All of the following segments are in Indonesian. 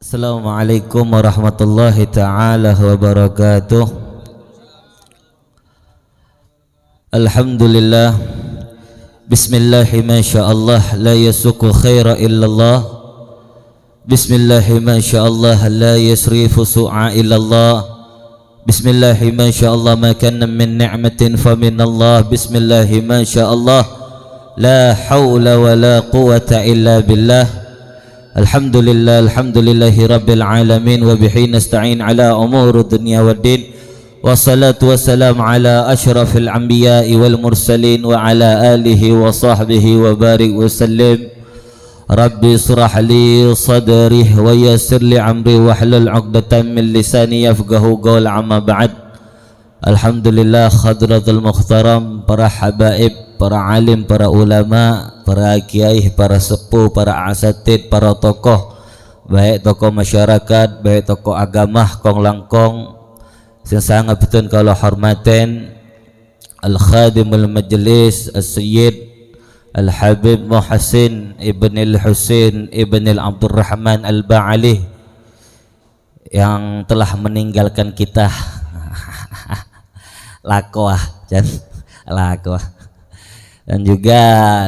Assalamualaikum warahmatullahi ta'ala wabarakatuh. Alhamdulillah. Bismillahi masyaallah la yasuku khaira illallah. Bismillahi masyaallah la yasrifu su'a illallah. Bismillahi masyaallah ma kana min ni'matin fa minallah. Bismillahi masyaallah la haula wa la quwata illa billah. Alhamdulillah, alhamdulillahi rabbil alamin wa bihi nasta'in ala umuri dunya waddin. Wassalatu wassalamu ala asyrafil anbiya'i wal mursalin wa ala alihi wa sahbihi wa barik wa sallim. Rabbi israh li sadri wa yassir li amri wa hlul 'uqdatam min lisani yafqahu qawli, amma ba'd. Alhamdulillah, hadratul mukhtaram, para habaib, para alim, para ulama, para kiai, para sepuh, para asatid, para tokoh, baik tokoh masyarakat, baik tokoh agama, kong langkong, yang sangat betul kalau hormatin al-khadimul majlis as-sayyid al-habib Muhsin ibn al-Husin ibn al-Abdurrahman al-Ba'ali yang telah meninggalkan kita. Lakoah dan juga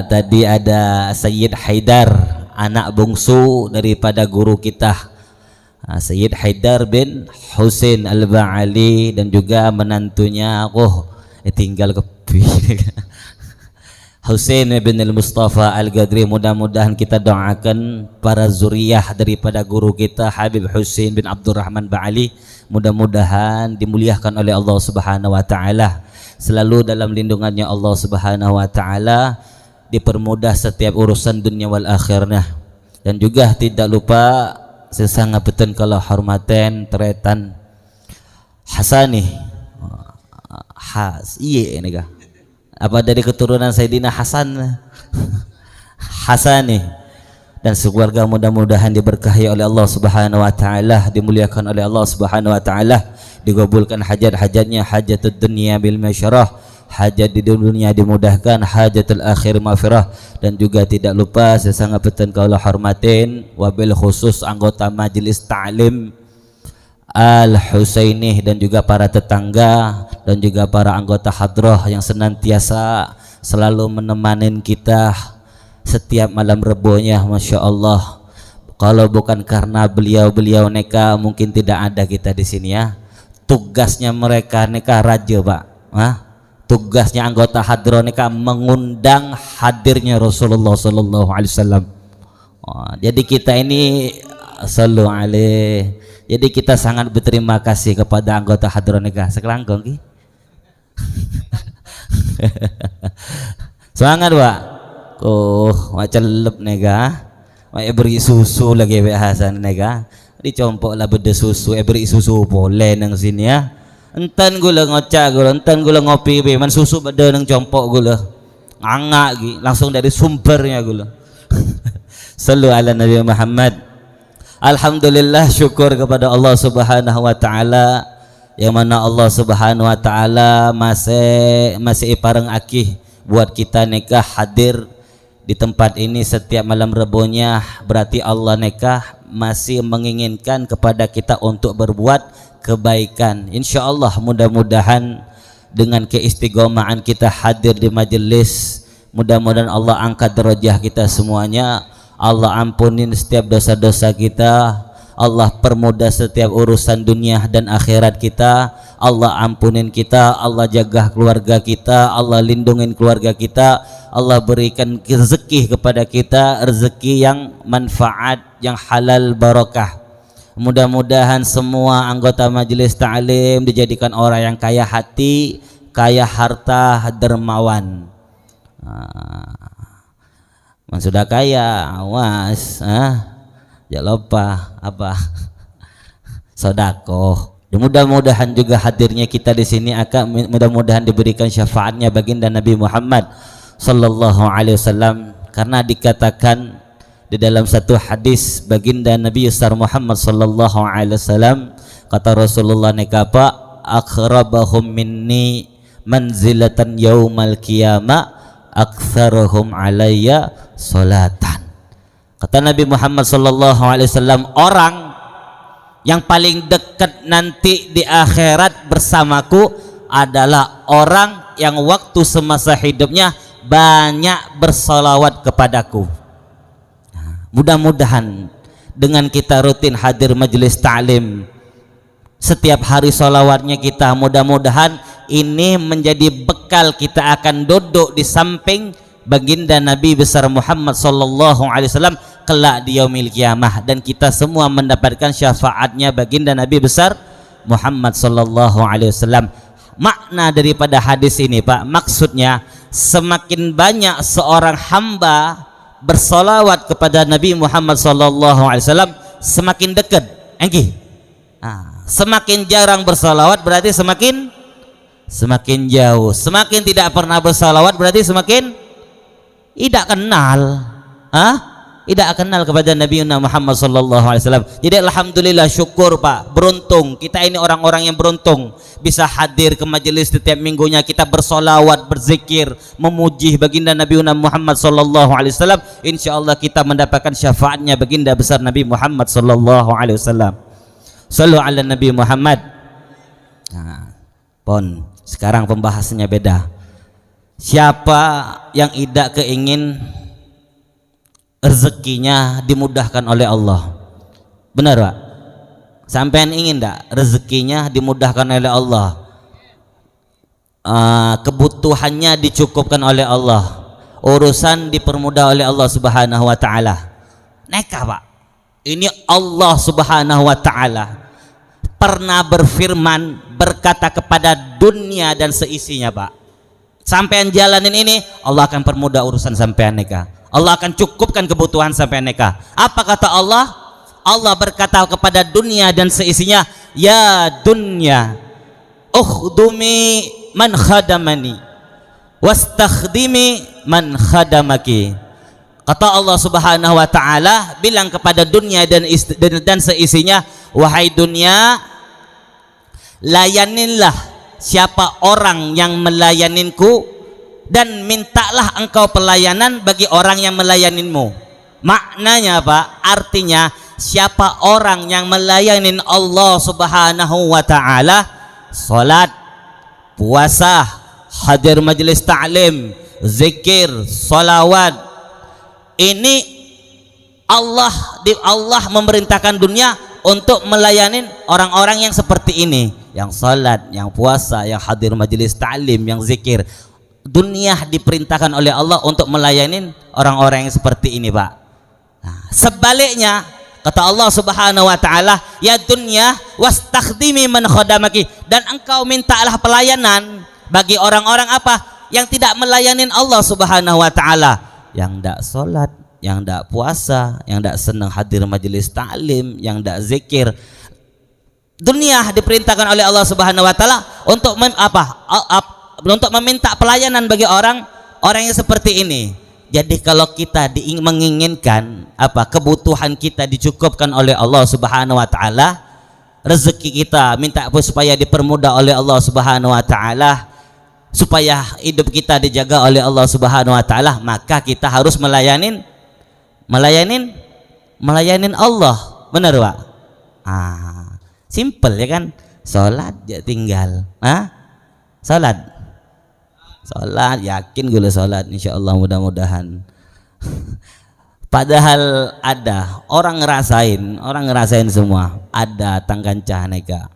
tadi ada Sayyid Haidar, anak bungsu daripada guru kita Sayyid Haidar bin Husin al-Ba'ali, dan juga menantunya tinggal kepi Husin bin al-Mustafa al-Gadri. Mudah-mudahan kita doakan para zuriyah daripada guru kita Habib Husin bin Abdurrahman Ba'ali, mudah-mudahan dimuliakan oleh Allah Subhanahu wa taala, selalu dalam lindungannya Allah Subhanahu wa taala, dipermudah setiap urusan dunia wal akhirah. Dan juga tidak lupa sesanga betul kalau hormaten teretan Hasani iya ini kah apa dari keturunan Sayyidina Hasan Hasani dan sekeluarga, mudah-mudahan diberkahi oleh Allah Subhanahu wa taala, dimuliakan oleh Allah Subhanahu wa taala, digabulkan hajat-hajatnya, hajatud dunya bil masyarah, hajat di dunia dimudahkan, hajatul akhir maghfirah. Dan juga tidak lupa sesanga betul kalau hormatin wabil khusus anggota majelis ta'lim Al-Husaini, dan juga para tetangga dan juga para anggota hadrah yang senantiasa selalu menemanin kita setiap malam rebonya. Masya Allah, kalau bukan karena beliau-beliau neka mungkin tidak ada kita di sini ya. Tugasnya mereka neka raja pak, tugasnya anggota hadrah neka mengundang hadirnya Rasulullah Sallallahu Alaihi Wasallam. Jadi kita ini sallu alaihi. Jadi kita sangat berterima kasih kepada anggota hadrah neka sekelangkong ki. Semangat pak. Macam lep nega, beri susu lagi biasa nega, dicompok lah beda susu, beri susu boleh nang sini ya. Entan gula ngocak gula, entan gula ngopi be, man susu beda nang compok gula, ngangak gi, langsung dari sumbernya gula. Sallu ala Nabi Muhammad. Alhamdulillah, syukur kepada Allah Subhanahu wa taala, yang mana Allah Subhanahu wa taala masih pareng akih buat kita nikah hadir di tempat ini setiap malam rebonya. Berarti Allah nekah masih menginginkan kepada kita untuk berbuat kebaikan. Insya Allah mudah-mudahan dengan keistiqomahan kita hadir di majelis, mudah-mudahan Allah angkat derajah kita semuanya, Allah ampunin setiap dosa-dosa kita, Allah permudah setiap urusan dunia dan akhirat kita, Allah ampunin kita, Allah jaga keluarga kita, Allah lindungin keluarga kita, Allah berikan rezeki kepada kita, rezeki yang manfaat, yang halal barokah. Mudah-mudahan semua anggota majelis ta'lim dijadikan orang yang kaya hati, kaya harta, dermawan. Sudah kaya, awas, jangan lupa apa sedekah. Mudah-mudahan juga hadirnya kita di sini akan mudah-mudahan diberikan syafaatnya baginda Nabi Muhammad Sallallahu Alaihi Wasallam, karena dikatakan di dalam satu hadis baginda Nabi besar Muhammad Sallallahu Alaihi Wasallam, kata Rasulullah nekapa akrabahum minni manzilatan yaumal qiyamah aktsaruhum alayya salatan. Kata Nabi Muhammad sallallahu alaihi wasallam, orang yang paling dekat nanti di akhirat bersamaku adalah orang yang waktu semasa hidupnya banyak bersolawat kepadaku. Mudah-mudahan dengan kita rutin hadir majelis ta'lim, setiap hari solawatnya kita, mudah-mudahan ini menjadi bekal kita akan duduk di samping baginda Nabi besar Muhammad sallallahu alaihi wasallam kelak di yaumil kiamah, dan kita semua mendapatkan syafaatnya baginda Nabi besar Muhammad sallallahu alaihi wasallam. Makna daripada hadis ini, Pak, maksudnya semakin banyak seorang hamba bersolawat kepada Nabi Muhammad sallallahu alaihi wasallam, semakin dekat. Semakin jarang bersolawat berarti semakin jauh. Semakin tidak pernah bersolawat berarti semakin tidak kenal. Tidak kenal kepada Nabi Muhammad sallallahu alaihi wasallam. Jadi alhamdulillah, syukur Pak, beruntung kita ini, orang-orang yang beruntung bisa hadir ke majelis setiap minggunya, kita bersolawat, berzikir, memuji baginda Nabi Muhammad sallallahu alaihi wasallam. Insyaallah kita mendapatkan syafaatnya baginda besar Nabi Muhammad sallallahu alaihi wasallam. Sallu ala Nabi Muhammad. Sekarang pembahasannya beda. Siapa yang tidak keingin rezekinya dimudahkan oleh Allah? Benar Pak? Sampean ingin tak rezekinya dimudahkan oleh Allah, kebutuhannya dicukupkan oleh Allah, urusan dipermudah oleh Allah subhanahu wa ta'ala? Neka Pak, ini Allah subhanahu wa ta'ala pernah berfirman, berkata kepada dunia dan seisinya, Pak, sampean jalanin ini, Allah akan permudah urusan sampean neka, Allah akan cukupkan kebutuhan sampean neka. Apa kata Allah? Allah berkata kepada dunia dan seisinya, ya dunya ukhdumi man khadamani wastakhdimi man khadamaki. Kata Allah subhanahu wa ta'ala, bilang kepada dunia dan seisinya, wahai dunia, layaninlah siapa orang yang melayaninku, dan mintalah engkau pelayanan bagi orang yang melayaninmu. Maknanya apa? Artinya siapa orang yang melayanin Allah subhanahu wa ta'ala, salat, puasa, hadir majelis ta'lim, zikir, salawat, ini Allah memerintahkan dunia untuk melayanin orang-orang yang seperti ini, yang salat, yang puasa, yang hadir majelis ta'lim, yang zikir. Dunia diperintahkan oleh Allah untuk melayanin orang-orang yang seperti ini, Pak. Sebaliknya kata Allah subhanahu wa ta'ala, ya dunya wastakhdimi man khadamaki, dan engkau mintalah pelayanan bagi orang-orang apa? Yang tidak melayanin Allah subhanahu wa ta'ala, yang tidak sholat, yang tidak puasa, yang tidak senang hadir majelis ta'lim, yang tidak zikir. Dunia diperintahkan oleh Allah subhanahu wa ta'ala untuk untuk meminta pelayanan bagi orang-orang yang seperti ini. Jadi kalau kita menginginkan kebutuhan kita dicukupkan oleh Allah subhanahu wa ta'ala, rezeki kita minta supaya dipermudah oleh Allah subhanahu wa ta'ala, supaya hidup kita dijaga oleh Allah subhanahu wa ta'ala, maka kita harus melayanin Allah. Benar Pak? Simple ya kan? Salat ya tinggal. Salat, yakin gue salat, insyaallah, mudah-mudahan. Padahal ada orang ngerasain semua. Ada tanggancah neka,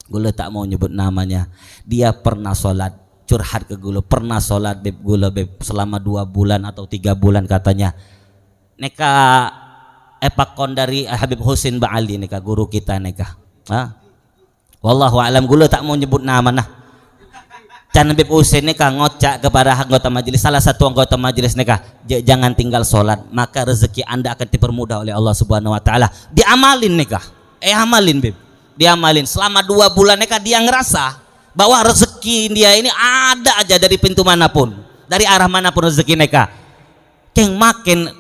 gue tak mau nyebut namanya, dia pernah salat, curhat ke gue, pernah salat beb gue beb selama 2 bulan atau 3 bulan katanya. Neka epakon dari Habib Husin Ba'ali neka, guru kita neka. Wallahu alam, gue tak mau nyebut nama nah. Can Habib Husin neka ngocak kepada anggota majelis, salah satu anggota majelis neka, jangan tinggal sholat, maka rezeki anda akan dipermudah oleh Allah subhanahu wa ta'ala. Diamalin neka, amalin beb, diamalin selama 2 bulan neka, dia ngerasa bahwa rezeki dia ini ada aja dari pintu manapun, dari arah manapun rezeki neka. Keng makin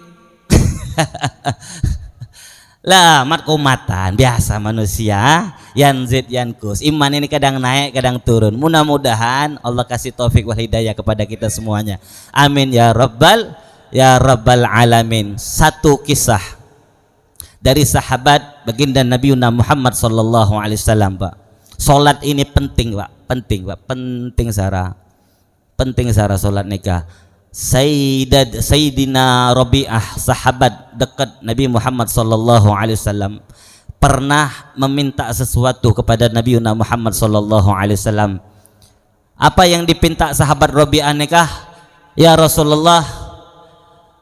lah mat kumatan biasa manusia, yanzid yankus, iman ini kadang naik kadang turun. Mudah-mudahan Allah kasih taufik wal hidayah kepada kita semuanya, amin ya rabbal alamin. Satu kisah dari sahabat baginda Nabi Muhammad sallallahu alaihi wasallam, Pak. Salat ini penting, Pak. Penting Sarah salat nikah. Sayyidina Rabi'ah, sahabat dekat Nabi Muhammad sallallahu alaihi wasallam, pernah meminta sesuatu kepada Nabi Muhammad sallallahu alaihi wasallam. Apa yang dipinta sahabat Rabi'ah nikah? Ya Rasulullah,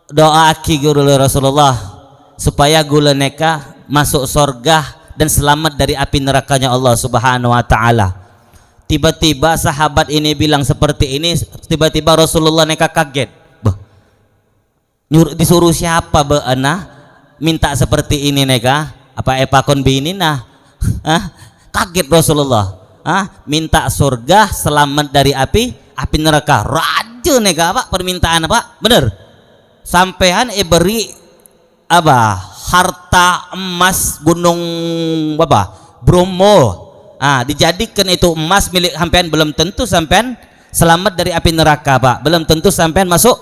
doa aki guru Rasulullah supaya gula nikah masuk surga dan selamat dari api nerakanya Allah Subhanahu wa taala. Tiba-tiba sahabat ini bilang seperti ini, tiba-tiba Rasulullah nikah kaget. Disuruh siapa beana minta seperti ini nikah? Apa epakon bini nah? Kaget Rasulullah. Minta surga, selamat dari api neraka. Raja nikah, Pak, permintaan, Pak. Bener. Sampean beri apa? Harta emas gunung apa? Bromo. Dijadikan itu emas milik sampean, belum tentu sampean selamat dari api neraka, Pak. Belum tentu sampean masuk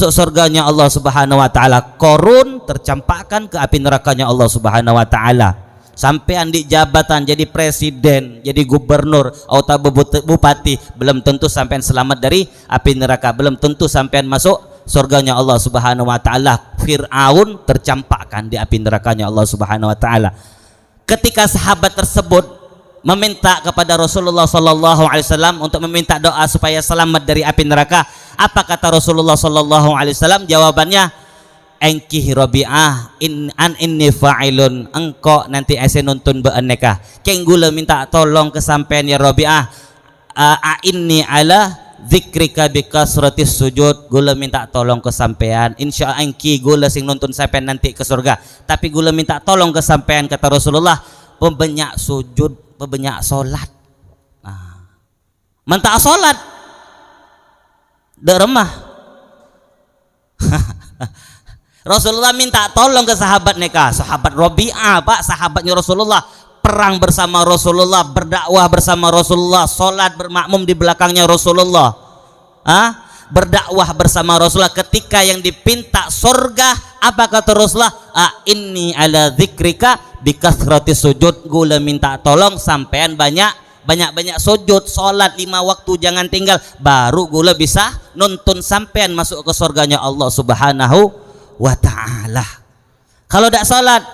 surganya Allah Subhanahu wa taala. Korun tercampakkan ke api nerakanya Allah Subhanahu wa taala. Sampean di jabatan jadi presiden, jadi gubernur atau bupati, belum tentu sampean selamat dari api neraka. Belum tentu sampean masuk surganya Allah Subhanahu wa taala. Fir'aun tercampakkan di api nerakanya Allah Subhanahu wa taala. Ketika sahabat tersebut meminta kepada Rasulullah sallallahu alaihi wasallam untuk meminta doa supaya selamat dari api neraka, apa kata Rasulullah sallallahu alaihi wasallam? Jawabannya, engkih Rabi'ah inni fa'ilun, engkau nanti ese nuntun beun nikah. Keng gula minta tolong ke sampean ya Rabi'ah, inni ala dzikrika bi kasratis sujud, gula minta tolong ke sampean, insyaallah engki gula sing nuntun sampean nanti ke surga. Tapi gula minta tolong ke sampean, kata Rasulullah, pembanyak sujud, banyak solat. Mentah solat dak remah. Rasulullah minta tolong ke sahabat nikah, sahabat Rabi'ah, Pak, sahabatnya Rasulullah, perang bersama Rasulullah, berdakwah bersama Rasulullah, solat bermakmum di belakangnya Rasulullah, berdakwah bersama Rasulullah. Ketika yang dipinta surga, apa kata Rasulullah? Inni ala dzikrika bikasrati sujud, gula minta tolong sampean banyak sujud, salat 5 waktu jangan tinggal, baru gula bisa nuntun sampean masuk ke surganya Allah Subhanahu wa taala. Kalau tidak salat,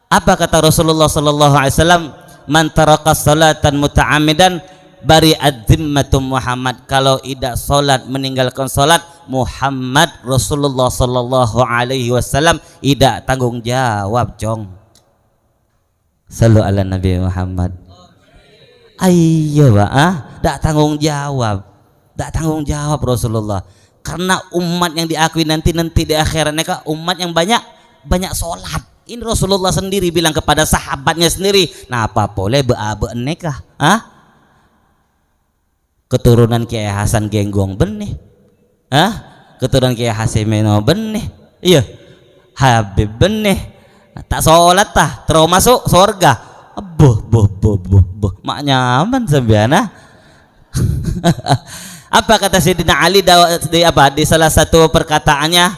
apa kata Rasulullah sallallahu alaihi wasallam? Man taraka salatan muta'ammidan bari'at dzimmatum Muhammad. Kalau tidak salat, meninggalkan salat, Muhammad Rasulullah sallallahu alaihi wasallam tidak tanggung jawab, jong. Sallu ala Nabi Muhammad. Ayo, Pak, tak tanggung jawab Rasulullah. Karena umat yang diakui nanti di akhirat mereka umat yang banyak salat. Ini Rasulullah sendiri bilang kepada sahabatnya sendiri, nah apa boleh be nikah? Keturunan Kiai Hasan Genggong benih, keturunan Kiai Hasimeno benih, iya, Habib benih, tak sholat tah, terus masuk surga, mak nyaman sebiana. Apa kata Sayyidina Ali di salah satu perkataannya,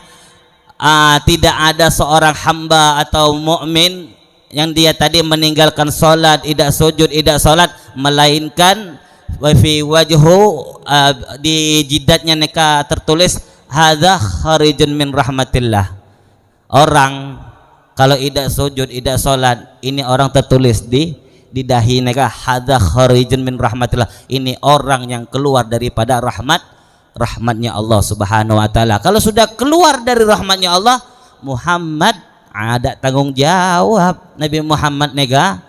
tidak ada seorang hamba atau mukmin yang dia tadi meninggalkan sholat, tidak sujud, tidak sholat, melainkan fi wajhu, di jidatnya mereka tertulis hadza kharijun min rahmatillah. Orang kalau tidak sujud, tidak sholat, ini orang tertulis di dahi mereka hadza kharijun min rahmatillah, ini orang yang keluar daripada rahmatnya Allah Subhanahu wa taala. Kalau sudah keluar dari rahmatnya Allah, Muhammad ada tanggung jawab. Nabi Muhammad nega,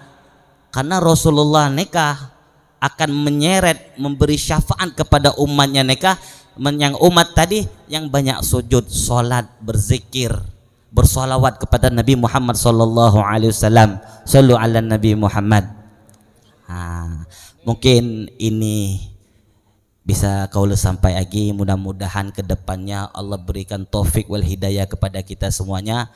karena Rasulullah nikah akan menyeret, memberi syafaat kepada umatnya nikah, yang umat tadi yang banyak sujud, sholat, berzikir, bersolawat kepada Nabi Muhammad sallallahu alaihi wasallam. Sallu ala Nabi Muhammad. Mungkin ini bisa kau sampai lagi, mudah-mudahan kedepannya Allah berikan taufik wal hidayah kepada kita semuanya.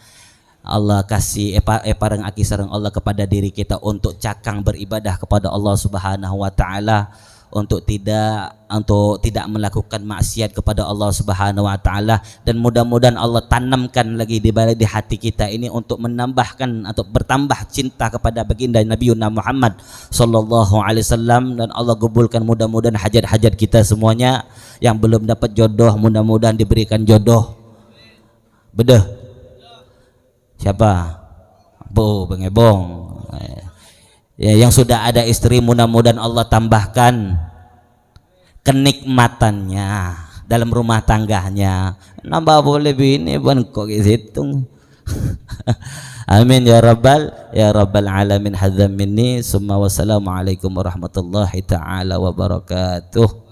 Allah kasih parang aki sareng Allah kepada diri kita untuk cakang beribadah kepada Allah Subhanahu wa taala, untuk tidak melakukan maksiat kepada Allah Subhanahu wa taala, dan mudah-mudahan Allah tanamkan lagi di hati kita ini untuk menambahkan atau bertambah cinta kepada baginda Nabi Muhammad sallallahu alaihi wasallam, dan Allah gabulkan mudah-mudahan hajat-hajat kita semuanya. Yang belum dapat jodoh mudah-mudahan diberikan jodoh. Bedah. Siapa? Bu Bengebong. Ya, yang sudah ada istri mudah-mudahan Allah tambahkan kenikmatannya dalam rumah tangganya. Nambah boleh bini pun kok gitu. Amin ya rabbal alamin. Hadzam minni summa wassalamualaikum warahmatullahi taala wabarakatuh.